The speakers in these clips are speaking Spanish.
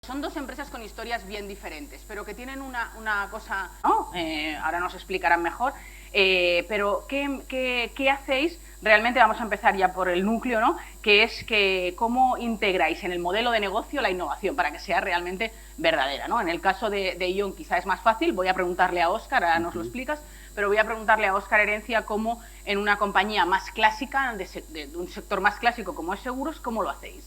Son dos empresas con historias bien diferentes, pero que tienen una cosa, ¿no? Ahora nos explicarán mejor, pero ¿qué hacéis? Realmente vamos a empezar ya por el núcleo, ¿no? Que es que cómo integráis en el modelo de negocio la innovación para que sea realmente verdadera, ¿no? En el caso de ION quizá es más fácil, voy a preguntarle a Óscar, ahora nos lo explicas, pero voy a preguntarle a Óscar Herencia cómo en una compañía más clásica, de un sector más clásico como es seguros, ¿cómo lo hacéis?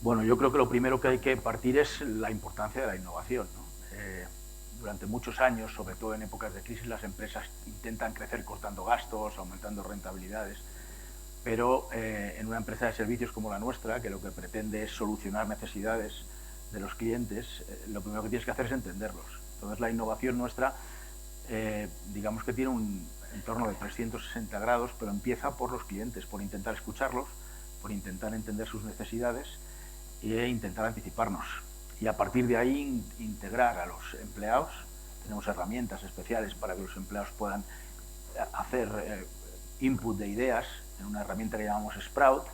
Bueno, yo creo que lo primero que hay que partir es la importancia de la innovación, ¿no? Durante muchos años, sobre todo en épocas de crisis, las empresas intentan crecer cortando gastos, aumentando rentabilidades, pero en una empresa de servicios como la nuestra, que lo que pretende es solucionar necesidades de los clientes, lo primero que tienes que hacer es entenderlos. Entonces la innovación nuestra, digamos que tiene un entorno de 360 grados, pero empieza por los clientes, por intentar escucharlos, por intentar entender sus necesidades e intentar anticiparnos. Y a partir de ahí integrar a los empleados. Tenemos herramientas especiales para que los empleados puedan hacer input de ideas en una herramienta que llamamos Sprout,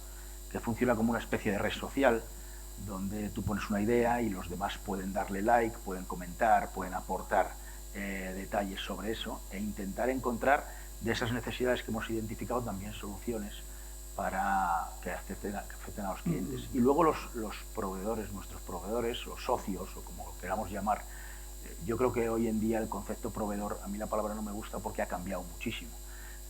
que funciona como una especie de red social, donde tú pones una idea y los demás pueden darle like, pueden comentar, pueden aportar detalles sobre eso e intentar encontrar de esas necesidades que hemos identificado también soluciones para que afecten a los clientes. Y luego los proveedores, nuestros proveedores, los socios, o como lo queramos llamar, yo creo que hoy en día el concepto proveedor, a mí la palabra no me gusta porque ha cambiado muchísimo.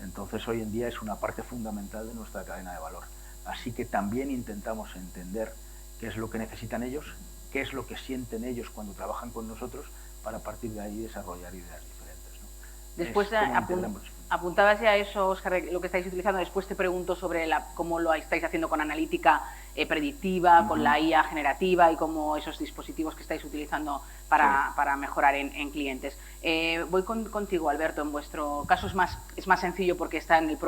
Entonces hoy en día es una parte fundamental de nuestra cadena de valor. Así que también intentamos entender qué es lo que necesitan ellos, qué es lo que sienten ellos cuando trabajan con nosotros, para a partir de ahí desarrollar ideas diferentes, ¿no? Después apuntabas ya a eso, Óscar, lo que estáis utilizando. Después te pregunto sobre cómo lo estáis haciendo con analítica predictiva, con la IA generativa y cómo esos dispositivos que estáis utilizando para mejorar en clientes. Voy contigo, Alberto. En vuestro caso es más sencillo porque está en la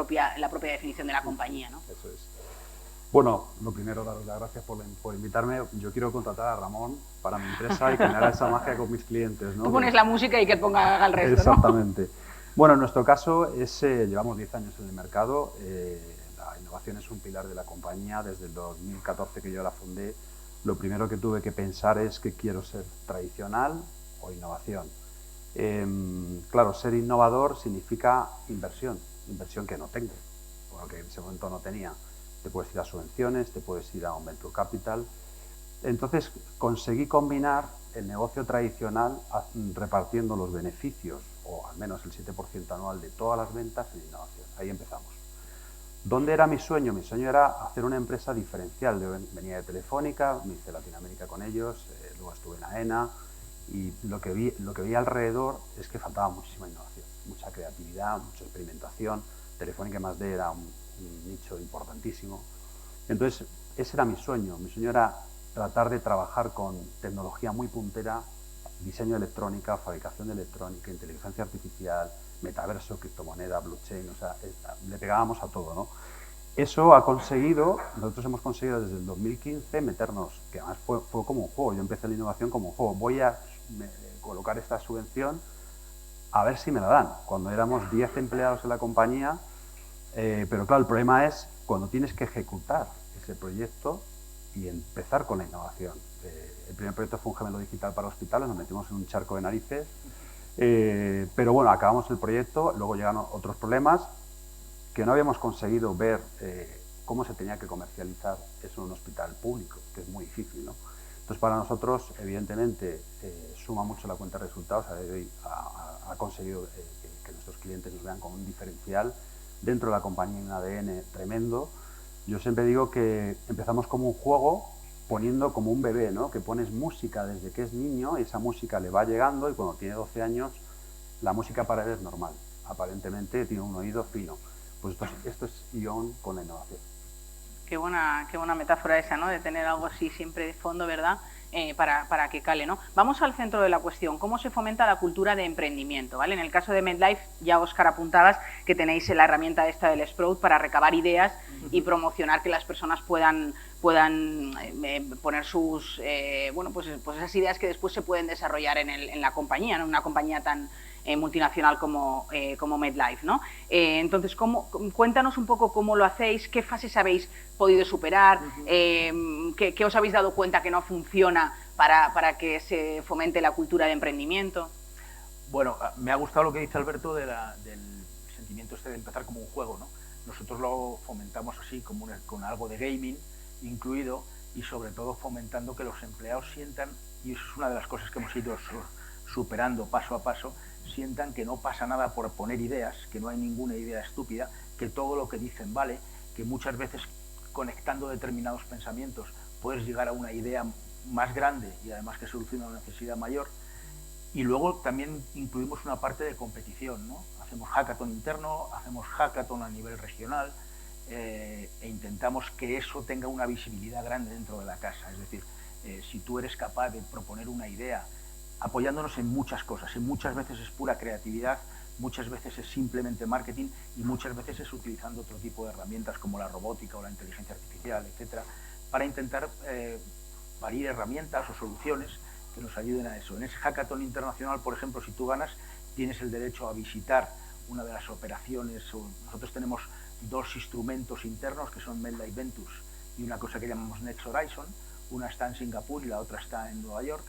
propia definición de la compañía, ¿no? Eso es. Bueno, lo primero, daros las gracias por invitarme. Yo quiero contratar a Ramón para mi empresa y que me haga esa magia con mis clientes, ¿no? Tú pones la música y que ponga el resto, exactamente. ¿No? Bueno, en nuestro caso llevamos 10 años en el mercado. La innovación es un pilar de la compañía. Desde el 2014 que yo la fundé, lo primero que tuve que pensar es que quiero ser tradicional o innovación. Claro, ser innovador significa inversión que no tengo, o que en ese momento no tenía. Te puedes ir a subvenciones, te puedes ir a un venture capital. Entonces conseguí combinar el negocio tradicional repartiendo los beneficios, o al menos el 7% anual de todas las ventas en innovación. Ahí empezamos. ¿Dónde era mi sueño? Mi sueño era hacer una empresa diferencial. Yo venía de Telefónica, me hice Latinoamérica con ellos, luego estuve en AENA, y lo que vi alrededor es que faltaba muchísima innovación, mucha creatividad, mucha experimentación. Telefónica +D era un nicho importantísimo. Entonces, ese era mi sueño. Mi sueño era tratar de trabajar con tecnología muy puntera, diseño de electrónica, fabricación de electrónica, inteligencia artificial, metaverso, criptomoneda, blockchain, o sea, le pegábamos a todo, ¿no? Eso nosotros hemos conseguido desde el 2015 meternos, que además fue como un juego. Yo empecé la innovación como un juego. Voy a colocar esta subvención a ver si me la dan. Cuando éramos 10 empleados en la compañía, pero claro, el problema es cuando tienes que ejecutar ese proyecto y empezar con la innovación. El primer proyecto fue un gemelo digital para hospitales, nos metimos en un charco de narices, pero bueno, acabamos el proyecto, luego llegaron otros problemas, que no habíamos conseguido ver cómo se tenía que comercializar eso en un hospital público, que es muy difícil, ¿no? Entonces, para nosotros, evidentemente, suma mucho la cuenta de resultados. Ha conseguido que nuestros clientes nos vean como un diferencial. Dentro de la compañía hay un ADN tremendo. Yo siempre digo que empezamos como un juego, poniendo como un bebé, ¿no? Que pones música desde que es niño y esa música le va llegando, y cuando tiene 12 años, la música para él es normal. Aparentemente tiene un oído fino. Pues esto es ION con la innovación. Qué buena metáfora esa, ¿no? De tener algo así siempre de fondo, ¿verdad? Para que cale, ¿no? Vamos al centro de la cuestión. ¿Cómo se fomenta la cultura de emprendimiento? ¿Vale? En el caso de MedLife, ya Óscar apuntabas que tenéis la herramienta esta del Sprout para recabar ideas y promocionar que las personas puedan poner sus pues esas ideas que después se pueden desarrollar en la compañía, ¿no? Una compañía tan multinacional como MedLife, ¿no? Entonces, cuéntanos un poco cómo lo hacéis, qué fases habéis podido superar, qué os habéis dado cuenta que no funciona para que se fomente la cultura de emprendimiento? Bueno, me ha gustado lo que dice Alberto del sentimiento este de empezar como un juego, ¿no? Nosotros lo fomentamos así, con algo de gaming incluido, y sobre todo fomentando que los empleados sientan, y eso es una de las cosas que hemos ido superando paso a paso, sientan que no pasa nada por poner ideas, que no hay ninguna idea estúpida, que todo lo que dicen vale, que muchas veces conectando determinados pensamientos puedes llegar a una idea más grande y además que soluciona una necesidad mayor. Y luego también incluimos una parte de competición, ¿no? Hacemos hackathon interno, hacemos hackathon a nivel regional, e intentamos que eso tenga una visibilidad grande dentro de la casa. Es decir, si tú eres capaz de proponer una idea, apoyándonos en muchas cosas, y muchas veces es pura creatividad, muchas veces es simplemente marketing y muchas veces es utilizando otro tipo de herramientas como la robótica o la inteligencia artificial, etcétera, para intentar parir herramientas o soluciones que nos ayuden a eso. En ese hackathon internacional, por ejemplo, si tú ganas, tienes el derecho a visitar una de las operaciones. Nosotros tenemos dos instrumentos internos que son MedLife Ventures y una cosa que llamamos Next Horizon. Una está en Singapur y la otra está en Nueva York.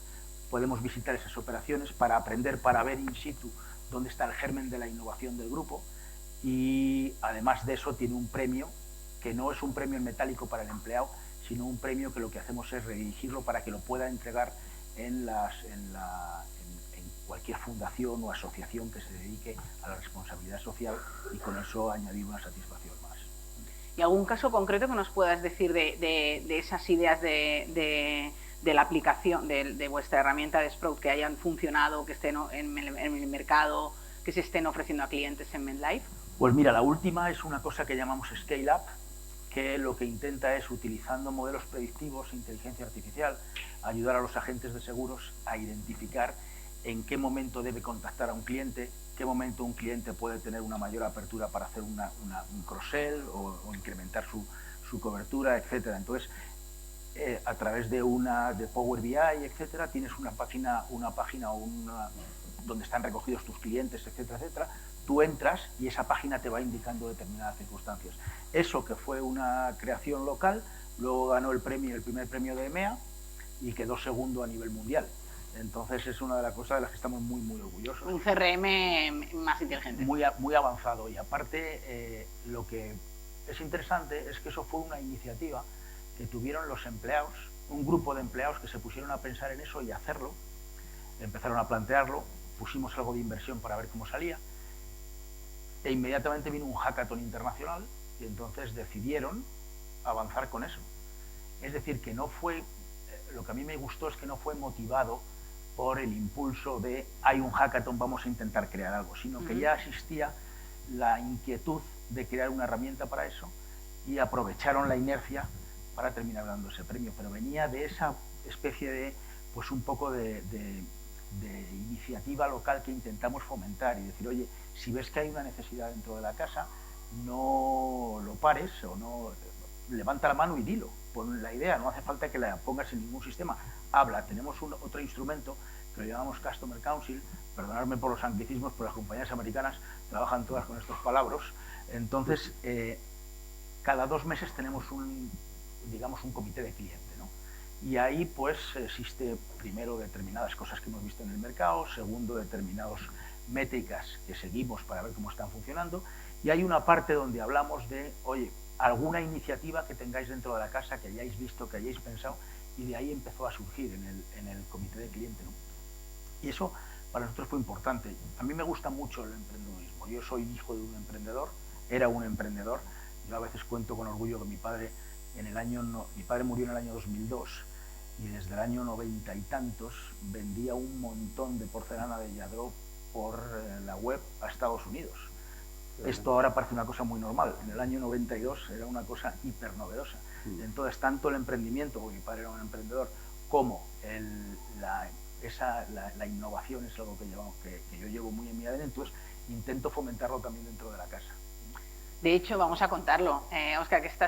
Podemos visitar esas operaciones para aprender, para ver in situ dónde está el germen de la innovación del grupo, y además de eso tiene un premio que no es un premio en metálico para el empleado, sino un premio que lo que hacemos es redirigirlo para que lo pueda entregar en cualquier fundación o asociación que se dedique a la responsabilidad social, y con eso añadir una satisfacción más. ¿Y algún caso concreto que nos puedas decir de esas ideas de la aplicación de vuestra herramienta de Sprout que hayan funcionado, que estén en el mercado, que se estén ofreciendo a clientes en MedLife? Pues mira, la última es una cosa que llamamos Scale Up, que lo que intenta es, utilizando modelos predictivos e inteligencia artificial, ayudar a los agentes de seguros a identificar en qué momento debe contactar a un cliente, qué momento un cliente puede tener una mayor apertura para hacer un cross-sell o incrementar su cobertura, etcétera. Entonces, a través de Power BI, etcétera, tienes una página donde están recogidos tus clientes, etcétera, etcétera. Tú entras y esa página te va indicando determinadas circunstancias. Eso, que fue una creación local, luego ganó el primer premio de EMEA y quedó segundo a nivel mundial. Entonces es una de las cosas de las que estamos muy, muy orgullosos. Un CRM más inteligente. Muy avanzado, y aparte lo que es interesante es que eso fue una iniciativa que tuvieron los empleados, un grupo de empleados que se pusieron a pensar en eso y a hacerlo, empezaron a plantearlo, pusimos algo de inversión para ver cómo salía, e inmediatamente vino un hackathon internacional y entonces decidieron avanzar con eso. Es decir, que no fue, lo que a mí me gustó es que no fue motivado por el impulso de hay un hackathon, vamos a intentar crear algo, sino que ya existía la inquietud de crear una herramienta para eso y aprovecharon la inercia para terminar dando ese premio. Pero venía de esa especie de, pues un poco de iniciativa local que intentamos fomentar y decir, oye, si ves que hay una necesidad dentro de la casa, no lo pares o no, levanta la mano y dilo, pon la idea, no hace falta que la pongas en ningún sistema, habla. Tenemos otro instrumento que lo llamamos Customer Council, perdonadme por los anglicismos, pero las compañías americanas trabajan todas con estos palabras. Entonces, cada 2 meses tenemos un comité de cliente, ¿no? Y ahí pues existe primero determinadas cosas que hemos visto en el mercado, segundo determinadas métricas que seguimos para ver cómo están funcionando, y hay una parte donde hablamos de, oye, alguna iniciativa que tengáis dentro de la casa, que hayáis visto, que hayáis pensado, y de ahí empezó a surgir en el comité de cliente, ¿no? Y eso para nosotros fue importante. A mí me gusta mucho el emprendedurismo. Yo soy hijo de un emprendedor, era un emprendedor. Yo a veces cuento con orgullo que mi padre murió en el año 2002 y desde el año 90 y tantos vendía un montón de porcelana de Lladró por la web a Estados Unidos. Esto ahora parece una cosa muy normal. En el año 92 era una cosa hiper novedosa. Entonces, tanto el emprendimiento, porque mi padre era un emprendedor, como la innovación es algo que yo llevo muy en mi ADN, entonces intento fomentarlo también dentro de la casa. De hecho, vamos a contarlo, Óscar, que está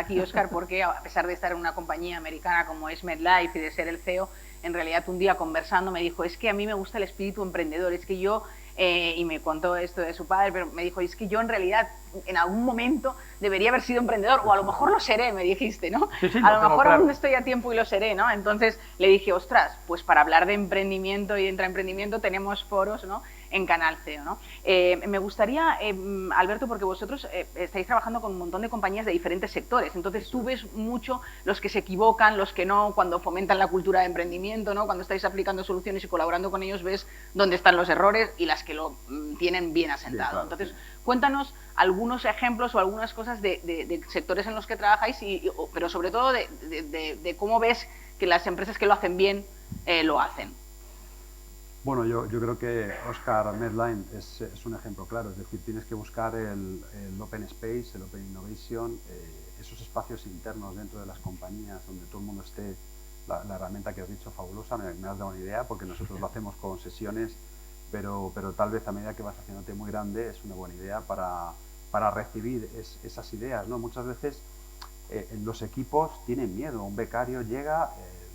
aquí Óscar, porque a pesar de estar en una compañía americana como es MedLife y de ser el CEO, en realidad un día conversando me dijo, es que a mí me gusta el espíritu emprendedor, es que yo y me contó esto de su padre, pero me dijo, es que yo en realidad en algún momento debería haber sido emprendedor, o a lo mejor lo seré, me dijiste, ¿no? Sí, sí, a lo tengo mejor claro. aún estoy a tiempo y lo seré, ¿no? Entonces le dije, ostras, pues para hablar de emprendimiento y de intraemprendimiento tenemos foros, ¿no?, en Canal CEO, ¿no? Me gustaría, Alberto, porque vosotros estáis trabajando con un montón de compañías de diferentes sectores, entonces tú ves mucho los que se equivocan, los que no, cuando fomentan la cultura de emprendimiento, ¿no?, cuando estáis aplicando soluciones y colaborando con ellos, ves dónde están los errores y las que lo tienen bien asentado. Sí, claro, entonces, sí. cuéntanos algunos ejemplos o algunas cosas de sectores en los que trabajáis, pero sobre todo de cómo ves que las empresas que lo hacen bien lo hacen. Bueno, yo creo que Oscar Medline es un ejemplo claro, es decir, tienes que buscar el Open Space, el Open Innovation, esos espacios internos dentro de las compañías donde todo el mundo esté. La herramienta que has dicho, fabulosa, me has dado una idea, porque nosotros lo hacemos con sesiones, pero tal vez a medida que vas haciéndote muy grande es una buena idea para recibir esas ideas, ¿no? Muchas veces los equipos tienen miedo, un becario llega,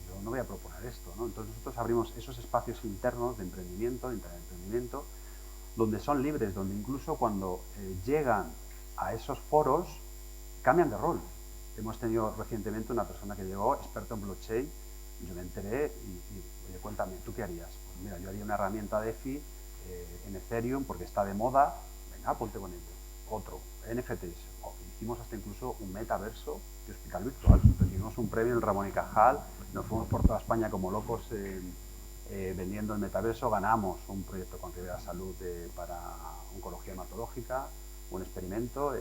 yo no voy a proponer esto, ¿no? Entonces nosotros abrimos esos espacios internos de emprendimiento, de intraemprendimiento, donde son libres, donde incluso cuando llegan a esos foros cambian de rol. Hemos tenido recientemente una persona que llegó, experto en blockchain, y yo me enteré y oye, cuéntame, ¿tú qué harías? Pues mira, yo haría una herramienta DeFi en Ethereum porque está de moda, venga, ponte con ello. Otro, NFTs, hicimos hasta incluso un metaverso de hospital virtual, recibimos un premio en el Ramón y Cajal, nos fuimos por toda España como locos vendiendo el metaverso, ganamos un proyecto con Rivera Salud para oncología hematológica, un experimento,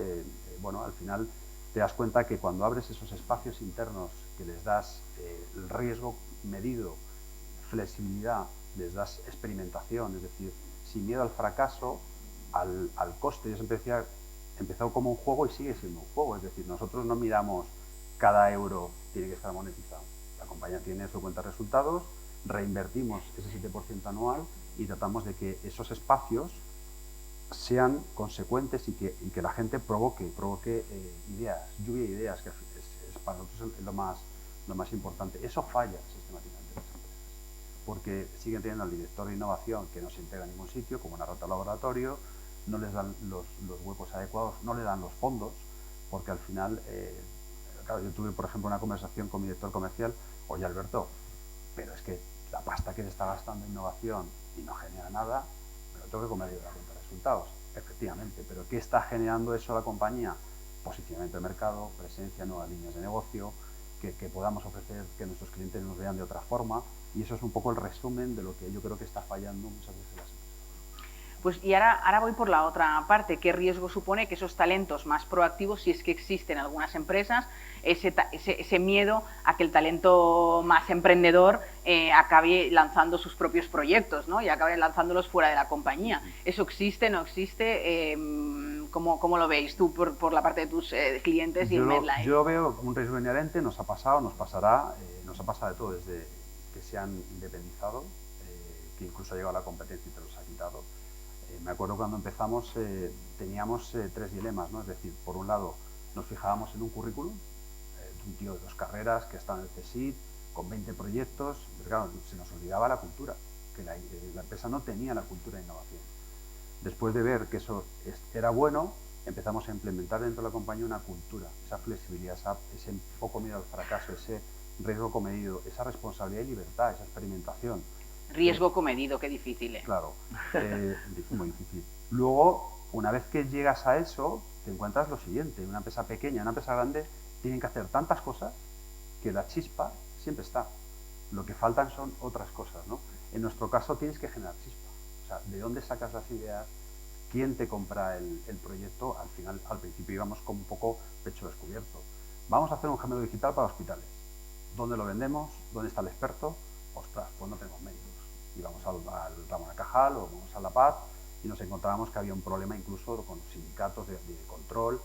bueno, al final te das cuenta que cuando abres esos espacios internos, que les das el riesgo medido, flexibilidad, les das experimentación, es decir, sin miedo al fracaso, al coste. Yo siempre decía, empezó como un juego y sigue siendo un juego, es decir, nosotros no miramos cada euro tiene que estar monetizado. La compañía tiene su cuenta de resultados, reinvertimos ese 7% anual y tratamos de que esos espacios sean consecuentes y que la gente provoque ideas, lluvia de ideas, que es para nosotros lo más importante. Eso falla sistemáticamente en las empresas, porque siguen teniendo al director de innovación que no se integra en ningún sitio, como una rata al laboratorio, no les dan los huecos adecuados, no le dan los fondos, porque al final, claro, yo tuve, por ejemplo, una conversación con mi director comercial, oye Alberto, pero es que la pasta que se está gastando en innovación y no genera nada, me lo tengo que comer yo la cuenta de resultados, efectivamente, pero ¿qué está generando eso a la compañía? Posicionamiento de mercado, presencia, nuevas líneas de negocio, que podamos ofrecer, que nuestros clientes nos vean de otra forma, y eso es un poco el resumen de lo que yo creo que está fallando muchas veces las empresas. Pues y ahora voy por la otra parte. ¿Qué riesgo supone que esos talentos más proactivos, si es que existen en algunas empresas, ese miedo a que el talento más emprendedor acabe lanzando sus propios proyectos, ¿no?, y acabe lanzándolos fuera de la compañía? ¿Eso existe, no existe? ¿Cómo lo veis tú por la parte de tus clientes y en Medline? Yo veo un riesgo inherente, nos ha pasado, nos pasará, nos ha pasado de todo, desde que se han independizado, que incluso ha llegado a la competencia y te los ha quitado. Me acuerdo cuando empezamos teníamos tres dilemas, ¿no? Es decir, por un lado nos fijábamos en un currículum de un tío de 2 carreras que estaba en el CSIC con 20 proyectos, pero claro, se nos olvidaba la cultura, que la empresa no tenía la cultura de innovación. Después de ver que eso era bueno, empezamos a implementar dentro de la compañía una cultura, esa flexibilidad, ese poco miedo al fracaso, ese riesgo comedido, esa responsabilidad y libertad, esa experimentación. Riesgo comedido, qué difícil, ¿eh? Claro, muy difícil. Luego, una vez que llegas a eso, te encuentras lo siguiente, una empresa pequeña, una empresa grande, tienen que hacer tantas cosas que la chispa siempre está. Lo que faltan son otras cosas, ¿no? En nuestro caso tienes que generar chispa. O sea, ¿de dónde sacas las ideas? ¿Quién te compra el proyecto? Al final, al principio íbamos con un poco pecho descubierto. Vamos a hacer un gemelo digital para hospitales. ¿Dónde lo vendemos? ¿Dónde está el experto? Ostras, pues no tenemos médicos. Íbamos al Ramón y Cajal o vamos a La Paz y nos encontrábamos que había un problema incluso con sindicatos de control.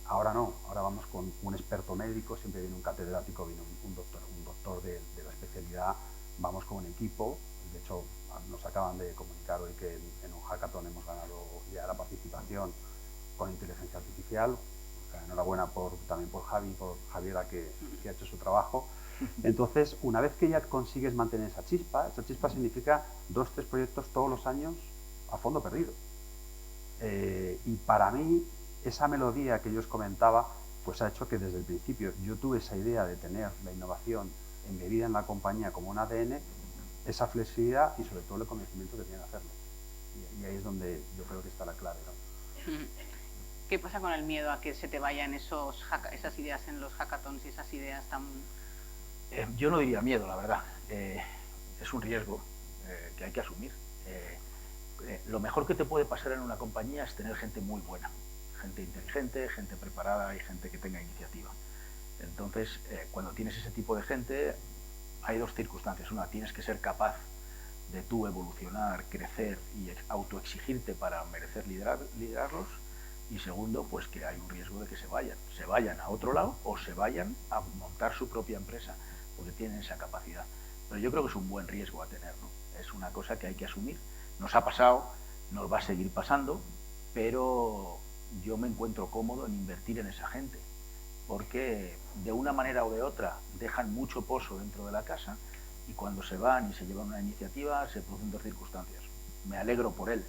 Ahora no, ahora vamos con un experto médico, siempre viene un catedrático, viene un doctor de la especialidad, vamos con un equipo. De hecho, nos acaban de comunicar hoy que en un hackathon hemos ganado ya la participación con inteligencia artificial. Enhorabuena también por Javiera que ha hecho su trabajo. Entonces, una vez que ya consigues mantener esa chispa significa 2 o 3 proyectos todos los años a fondo perdido. Y para mí, esa melodía que yo os comentaba, pues ha hecho que desde el principio yo tuve esa idea de tener la innovación embebida en la compañía como un ADN, esa flexibilidad y sobre todo el conocimiento que tiene de hacerlo. Y ahí es donde yo creo que está la clave, ¿no? ¿Qué pasa con el miedo a que se te vayan esas ideas en los hackathons y esas ideas tan...? Yo no diría miedo, la verdad. Es un riesgo que hay que asumir. Lo mejor que te puede pasar en una compañía es tener gente muy buena, gente inteligente, gente preparada y gente que tenga iniciativa. Entonces, cuando tienes ese tipo de gente, hay dos circunstancias. Una, tienes que ser capaz de tú evolucionar, crecer y autoexigirte para merecer liderarlos. Y segundo, pues que hay un riesgo de que se vayan a otro lado o se vayan a montar su propia empresa, porque tienen esa capacidad. Pero yo creo que es un buen riesgo a tener, ¿no? Es una cosa que hay que asumir. Nos ha pasado, nos va a seguir pasando, pero yo me encuentro cómodo en invertir en esa gente, porque de una manera o de otra dejan mucho pozo dentro de la casa y cuando se van y se llevan una iniciativa se producen dos circunstancias. Me alegro por él,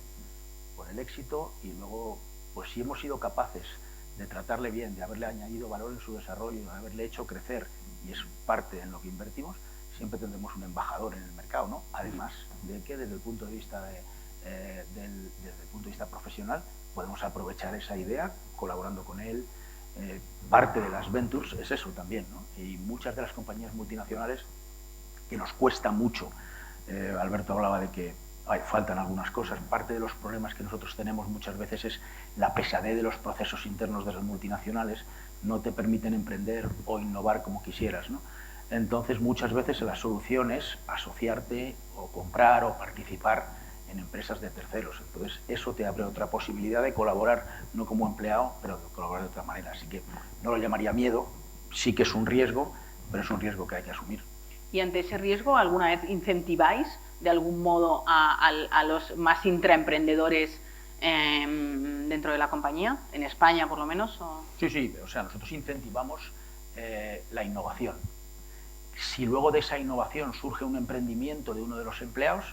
por el éxito, y luego, pues si hemos sido capaces de tratarle bien, de haberle añadido valor en su desarrollo, de haberle hecho crecer, y es parte en lo que invertimos, siempre tendremos un embajador en el mercado, ¿no? Además de que desde el punto de vista profesional podemos aprovechar esa idea colaborando con él. Parte de las ventures es eso también, ¿no? Y muchas de las compañías multinacionales que nos cuesta mucho, Alberto hablaba de que faltan algunas cosas, parte de los problemas que nosotros tenemos muchas veces es la pesadez de los procesos internos de las multinacionales, no te permiten emprender o innovar como quisieras, ¿no? Entonces muchas veces la solución es asociarte o comprar o participar en empresas de terceros. Entonces eso te abre otra posibilidad de colaborar, no como empleado, pero de colaborar de otra manera. Así que no lo llamaría miedo, sí que es un riesgo, pero es un riesgo que hay que asumir. ¿Y ante ese riesgo alguna vez incentiváis de algún modo a los más intraemprendedores dentro de la compañía, en España por lo menos? ¿O? Sí, o sea, nosotros incentivamos la innovación. Si luego de esa innovación surge un emprendimiento de uno de los empleados,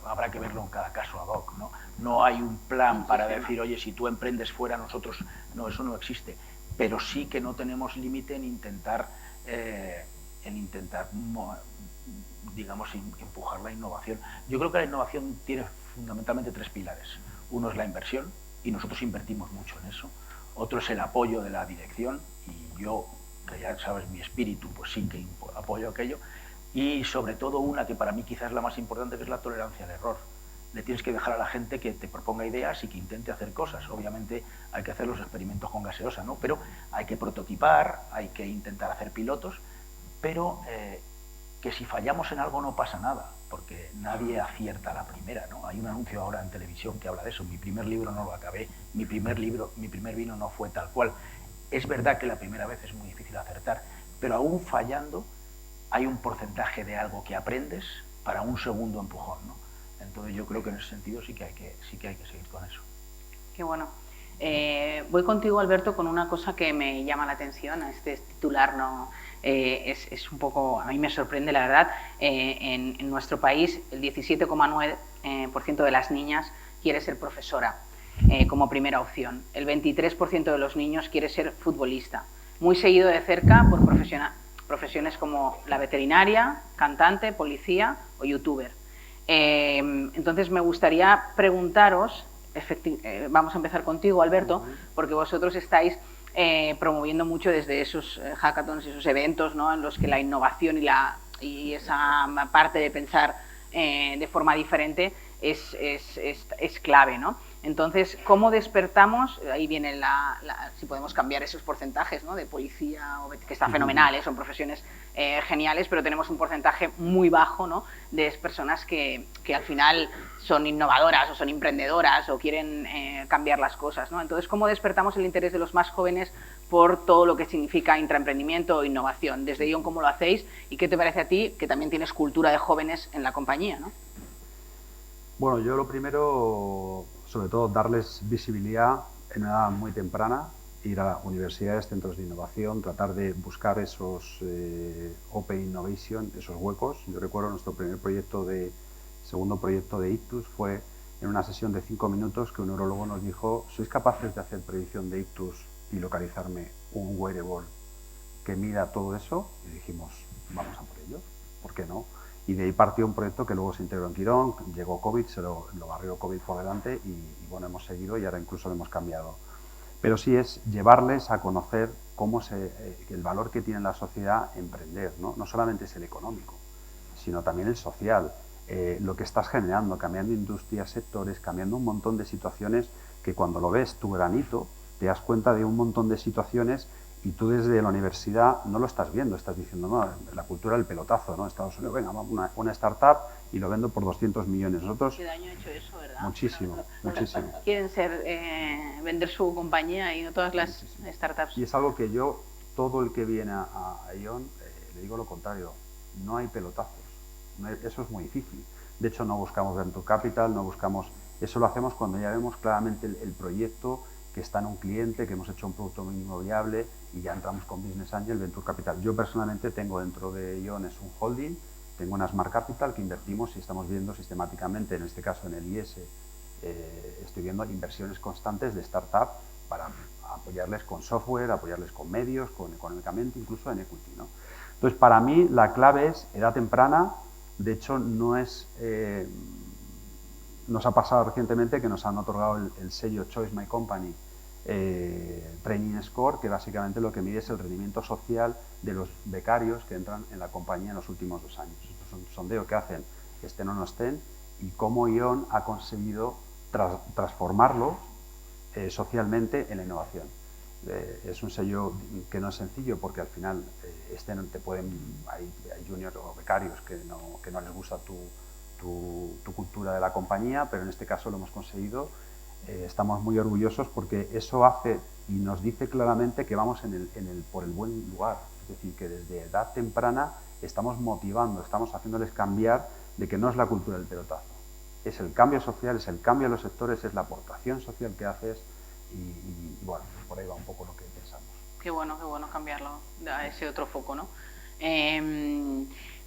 habrá que verlo en cada caso ad hoc, ¿no? No hay un plan para decir, oye, si tú emprendes fuera, nosotros... No, eso no existe. Pero sí que no tenemos límite en intentar digamos, empujar la innovación. Yo creo que la innovación tiene fundamentalmente tres pilares. Uno es la inversión, y nosotros invertimos mucho en eso. Otro es el apoyo de la dirección, y yo, que ya sabes mi espíritu, pues sí que apoyo aquello. Y sobre todo una que para mí quizás es la más importante, que es la tolerancia al error. Le tienes que dejar a la gente que te proponga ideas y que intente hacer cosas. Obviamente hay que hacer los experimentos con gaseosa, ¿no? Pero hay que prototipar, hay que intentar hacer pilotos, pero que si fallamos en algo no pasa nada, porque nadie acierta a la primera, ¿no? Hay un anuncio ahora en televisión que habla de eso. Mi primer libro no lo acabé, mi primer vino no fue tal cual. Es verdad que la primera vez es muy difícil acertar, pero aún fallando hay un porcentaje de algo que aprendes para un segundo empujón, ¿no? Entonces yo creo que en ese sentido sí que hay que seguir con eso. Qué bueno. Voy contigo, Alberto, con una cosa que me llama la atención. Este titular no es un poco, a mí me sorprende, la verdad. En nuestro país el 17,9% de las niñas quiere ser profesora como primera opción. El 23% de los niños quiere ser futbolista. Muy seguido de cerca por profesiones como la veterinaria, cantante, policía o youtuber. Entonces me gustaría preguntaros, vamos a empezar contigo, Alberto, porque vosotros estáis promoviendo mucho desde esos hackathons, esos eventos, ¿no?, en los que la innovación y esa parte de pensar de forma diferente es clave, ¿no? Entonces, ¿cómo despertamos? Ahí viene si podemos cambiar esos porcentajes, ¿no?, de policía, que está fenomenal, son profesiones geniales, pero tenemos un porcentaje muy bajo, ¿no?, de personas que al final son innovadoras o son emprendedoras o quieren cambiar las cosas, ¿no? Entonces, ¿cómo despertamos el interés de los más jóvenes por todo lo que significa intraemprendimiento o innovación? Desde Ion, ¿cómo lo hacéis? ¿Y qué te parece a ti, que también tienes cultura de jóvenes en la compañía, ¿no? Bueno, yo lo primero, sobre todo, darles visibilidad en una edad muy temprana, ir a universidades, centros de innovación, tratar de buscar esos Open Innovation, esos huecos. Yo recuerdo nuestro segundo proyecto de Ictus fue en una sesión de 5 minutos que un neurólogo nos dijo: ¿sois capaces de hacer predicción de ictus y localizarme un wearable que mida todo eso? Y dijimos, vamos a por ello, ¿por qué no? Y de ahí partió un proyecto que luego se integró en Quirón, llegó COVID, se lo barrió COVID por delante y bueno, hemos seguido y ahora incluso lo hemos cambiado. Pero sí es llevarles a conocer el valor que tiene en la sociedad emprender, ¿no? No solamente es el económico, sino también el social, lo que estás generando, cambiando industrias, sectores, cambiando un montón de situaciones que cuando lo ves tu granito, te das cuenta de un montón de situaciones y tú desde la universidad no lo estás viendo, estás diciendo, no, la cultura del pelotazo, ¿no? Estados Unidos, venga, una startup y lo vendo por 200 millones. Nosotros, ¿Qué daño ha hecho eso, verdad? Muchísimo, muchísimo. Quieren vender su compañía y no todas las Muchísimo. startups. Y es algo que yo, todo el que viene a ION, le digo lo contrario, no hay pelotazos, eso es muy difícil. De hecho, no buscamos venture capital, no buscamos, eso lo hacemos cuando ya vemos claramente el proyecto, que está en un cliente, que hemos hecho un producto mínimo viable y ya entramos con Business Angel, Venture Capital. Yo personalmente tengo dentro de ION un holding, tengo una Smart Capital que invertimos y estamos viendo sistemáticamente, en este caso en el IS, estoy viendo inversiones constantes de startup para apoyarles con software, apoyarles con medios, económicamente, incluso en equity, ¿no? Entonces, para mí la clave es edad temprana. De hecho, no es... nos ha pasado recientemente que nos han otorgado el sello Choice My Company Training Score, que básicamente lo que mide es el rendimiento social de los becarios que entran en la compañía en los últimos 2 años. Esto es un sondeo que hacen, estén o no estén, y cómo ION ha conseguido transformarlo socialmente en la innovación. Es un sello que no es sencillo porque al final hay juniors o becarios que no les gusta tu cultura de la compañía, pero en este caso lo hemos conseguido. Estamos muy orgullosos porque eso hace y nos dice claramente que vamos por el buen lugar. Es decir, que desde edad temprana estamos motivando, estamos haciéndoles cambiar de que no es la cultura del pelotazo. Es el cambio social, es el cambio a los sectores, es la aportación social que haces y bueno, pues por ahí va un poco lo que pensamos. Qué bueno cambiarlo a ese otro foco, ¿no?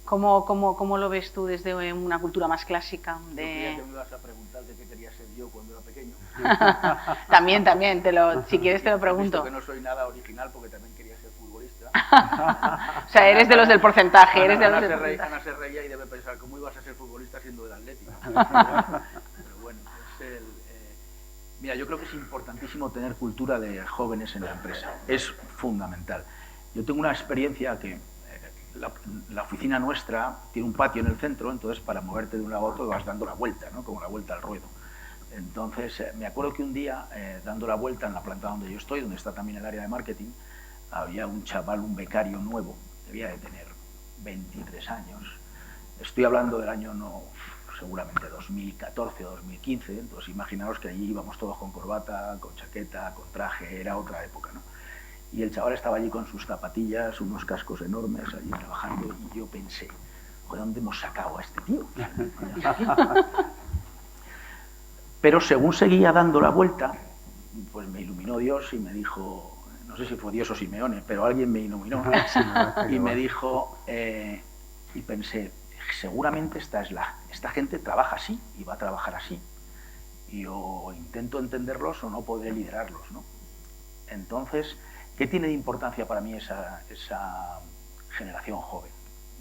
¿Cómo lo ves tú desde una cultura más clásica? Yo creía que me ibas a preguntar de qué quería ser yo cuando era pequeño. También, si quieres te lo pregunto. Visto que no soy nada original porque también quería ser futbolista. O sea, eres de los del porcentaje. Ana se reía y debe pensar, ¿cómo ibas a ser futbolista siendo del Atlético? Pero bueno, mira, yo creo que es importantísimo tener cultura de jóvenes en la empresa. Es fundamental. Yo tengo una experiencia que la oficina nuestra tiene un patio en el centro, entonces para moverte de un lado a otro vas dando la vuelta, ¿no? Como la vuelta al ruedo. Entonces me acuerdo que un día, dando la vuelta en la planta donde yo estoy, donde está también el área de marketing, había un chaval, un becario nuevo, debía de tener 23 años. Estoy hablando del año seguramente 2014 o 2015, entonces imaginaos que allí íbamos todos con corbata, con chaqueta, con traje, era otra época, ¿no? Y el chaval estaba allí con sus zapatillas, unos cascos enormes, allí trabajando, y yo pensé, ¿de dónde hemos sacado a este tío? Pero según seguía dando la vuelta, pues me iluminó Dios y me dijo, no sé si fue Dios o Simeone, pero alguien me iluminó, y me dijo, y pensé, seguramente esta gente trabaja así y va a trabajar así. Y o intento entenderlos o no podré liderarlos, ¿no? Entonces, ¿qué tiene de importancia para mí esa generación joven?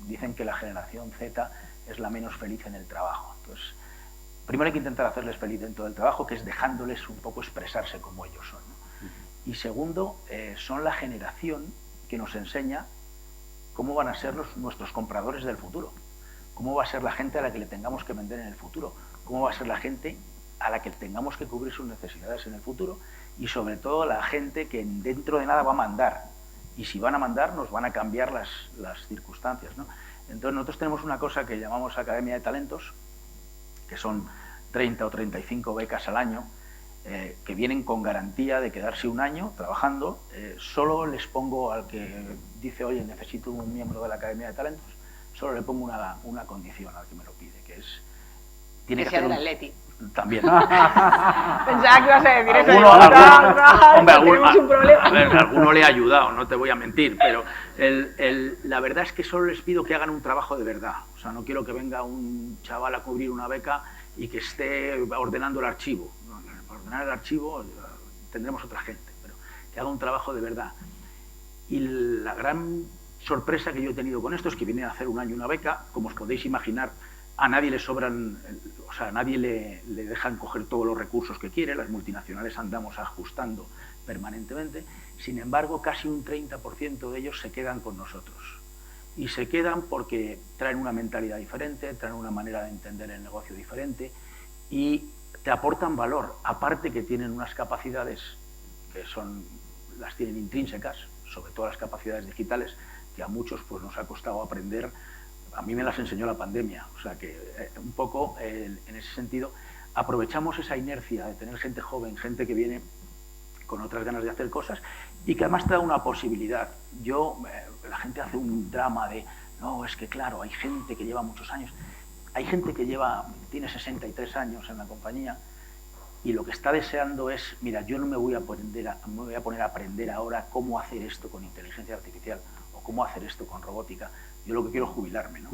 Dicen que la generación Z es la menos feliz en el trabajo. Entonces, primero hay que intentar hacerles feliz dentro del trabajo, que es dejándoles un poco expresarse como ellos son, ¿no? Y segundo, son la generación que nos enseña cómo van a ser nuestros compradores del futuro. Cómo va a ser la gente a la que le tengamos que vender en el futuro. Cómo va a ser la gente a la que tengamos que cubrir sus necesidades en el futuro. Y sobre todo la gente que dentro de nada va a mandar. Y si van a mandar, nos van a cambiar las circunstancias, ¿no? Entonces nosotros tenemos una cosa que llamamos Academia de Talentos, que son 30 o 35 becas al año, que vienen con garantía de quedarse un año trabajando. Solo les pongo al que dice, oye, necesito un miembro de la Academia de Talentos, solo le pongo una condición al que me lo pide, que es tiene que que sea hacer del Atleti. También. Pensaba que ibas a decir eso. Hombre, Tenemos un problema. A ver, alguno le ha ayudado, no te voy a mentir, pero la verdad es que solo les pido que hagan un trabajo de verdad. O sea, no quiero que venga un chaval a cubrir una beca y que esté ordenando el archivo. Para ordenar el archivo tendremos otra gente, pero que haga un trabajo de verdad. Y la gran sorpresa que yo he tenido con esto es que vienen a hacer un año una beca, como os podéis imaginar. A nadie le sobran, o sea, a nadie le dejan coger todos los recursos que quiere, las multinacionales andamos ajustando permanentemente, sin embargo, casi un 30% de ellos se quedan con nosotros. Y se quedan porque traen una mentalidad diferente, traen una manera de entender el negocio diferente y te aportan valor, aparte que tienen unas capacidades que las tienen intrínsecas, sobre todo las capacidades digitales, que a muchos pues, nos ha costado aprender. A mí me las enseñó la pandemia, o sea que un poco en ese sentido aprovechamos esa inercia de tener gente joven, gente que viene con otras ganas de hacer cosas y que además te da una posibilidad. La gente hace un drama de, no, es que claro, hay gente que lleva muchos años, hay gente que tiene 63 años en la compañía y lo que está deseando es, mira, yo no me voy a poner a aprender ahora cómo hacer esto con inteligencia artificial o cómo hacer esto con robótica. Yo lo que quiero es jubilarme, ¿no?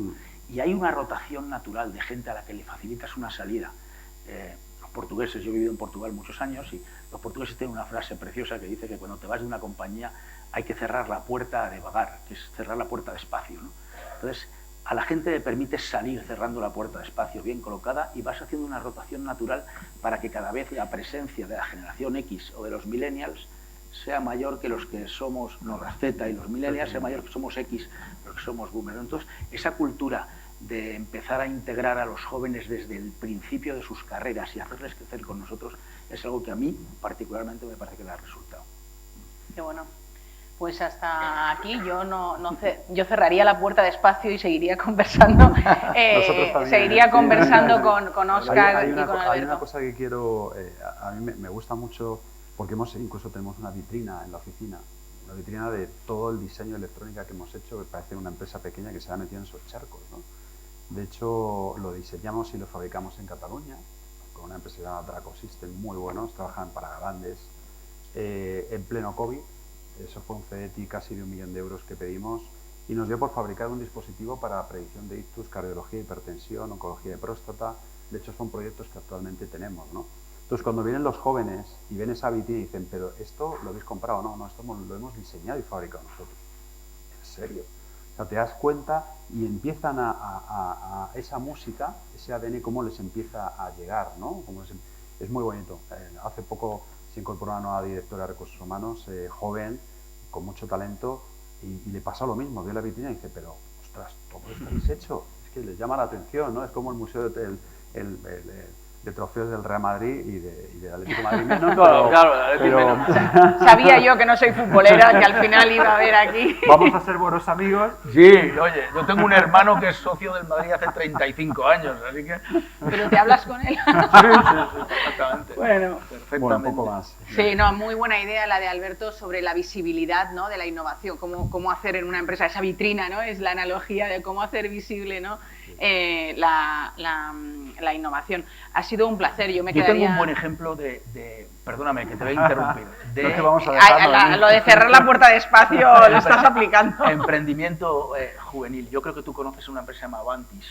Y hay una rotación natural de gente a la que le facilitas una salida. Los portugueses, yo he vivido en Portugal muchos años y los portugueses tienen una frase preciosa que dice que cuando te vas de una compañía hay que cerrar la puerta de vagar, que es cerrar la puerta despacio, ¿no? Entonces, a la gente le permites salir cerrando la puerta despacio, bien colocada, y vas haciendo una rotación natural para que cada vez la presencia de la generación X o de los millennials sea mayor que los que somos, no, la Z y los millennials, sea mayor que somos X, los que somos boomers. Entonces, esa cultura de empezar a integrar a los jóvenes desde el principio de sus carreras y hacerles crecer con nosotros es algo que a mí particularmente me parece que da resultado. Qué bueno. Pues hasta aquí yo cerraría la puerta despacio y seguiría conversando. Seguiría conversando con Óscar y con Alberto. Hay una cosa que quiero, a mí me gusta mucho, porque incluso tenemos una vitrina en la oficina, una vitrina de todo el diseño de electrónica que hemos hecho, que parece una empresa pequeña que se ha metido en esos charcos, ¿no? De hecho, lo diseñamos y lo fabricamos en Cataluña, con una empresa llamada Draco System, muy buenos, trabajan para grandes, en pleno COVID. Eso fue un CETI casi de 1 millón de euros que pedimos y nos dio por fabricar un dispositivo para predicción de ictus, cardiología, hipertensión, oncología de próstata. De hecho, son proyectos que actualmente tenemos, ¿no? Entonces, cuando vienen los jóvenes y ven esa vitrina y dicen, pero ¿esto lo habéis comprado? No, esto lo hemos diseñado y fabricado nosotros. ¿En serio? O sea, te das cuenta y empiezan a esa música, ese ADN, cómo les empieza a llegar, ¿no? Es muy bonito. Hace poco se incorporó una nueva directora de recursos humanos, joven, con mucho talento, y le pasó lo mismo. Vio la vitrina y dice, pero, ostras, todo esto habéis hecho. Es que les llama la atención, ¿no? Es como el museo de trofeos del Real Madrid y del Atlético de Madrid menos. Claro, sabía yo que no soy futbolera, que al final iba a haber aquí. Vamos a ser buenos amigos. Sí, oye, yo tengo un hermano que es socio del Madrid hace 35 años, así que... ¿Pero te hablas con él? Sí, exactamente. Bueno, perfectamente. Bueno, un poco más. Sí, no, muy buena idea la de Alberto sobre la visibilidad, ¿no?, de la innovación, cómo hacer en una empresa esa vitrina, ¿no? Es la analogía de cómo hacer visible, ¿no?, la innovación. Ha sido un placer. Yo tengo un buen ejemplo perdóname, que te voy a interrumpir. Que vamos a dejarlo, lo de cerrar la puerta despacio lo estás aplicando. Emprendimiento juvenil. Yo creo que tú conoces una empresa llamada Avantis.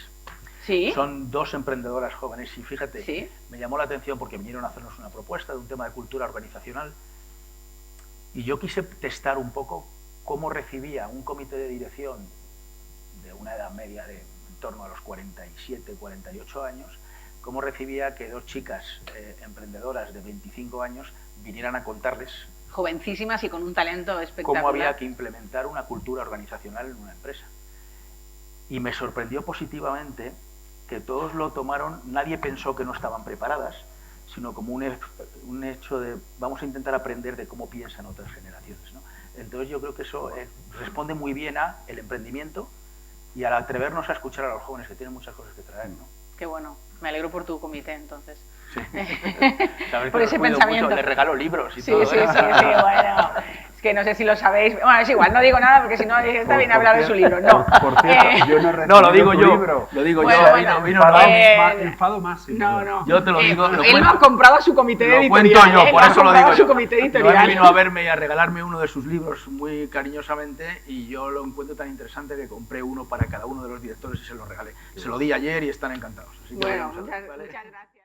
Sí. Son 2 emprendedoras jóvenes y fíjate, ¿Sí? Me llamó la atención porque vinieron a hacernos una propuesta de un tema de cultura organizacional y yo quise testar un poco cómo recibía un comité de dirección de una edad media de en torno a los 47, 48 años, cómo recibía que 2 chicas emprendedoras de 25 años vinieran a contarles, jovencísimas y con un talento espectacular, cómo había que implementar una cultura organizacional en una empresa. Y me sorprendió positivamente que todos lo tomaron, nadie pensó que no estaban preparadas, sino como un hecho de vamos a intentar aprender de cómo piensan otras generaciones, ¿no? Entonces yo creo que eso responde muy bien a el emprendimiento y al atrevernos a escuchar a los jóvenes que tienen muchas cosas que traer, ¿no? Qué bueno, me alegro por tu comité entonces. Sí. Sabes por que ese los cuido pensamiento. mucho, les regalo libros y Sí, todo. sí, sí, bueno. Es que no sé si lo sabéis. Bueno, es igual, no digo nada porque si no está bien hablar de su libro. No. Por cierto, yo no he No, lo digo recibido tu yo. libro. Lo digo Bueno, yo. bueno, Vino Ramón. Enfado máximo. No. Yo te lo digo. Él lo ha comprado a su comité Lo editorial. cuento yo, por eso lo digo a su yo. comité Iván editorial. vino a verme y a regalarme uno de sus libros muy cariñosamente y yo lo encuentro tan interesante que compré uno para cada uno de los directores y se lo regalé. Se lo di ayer y están encantados. Así que Bueno, vamos a ver, ¿vale? muchas gracias.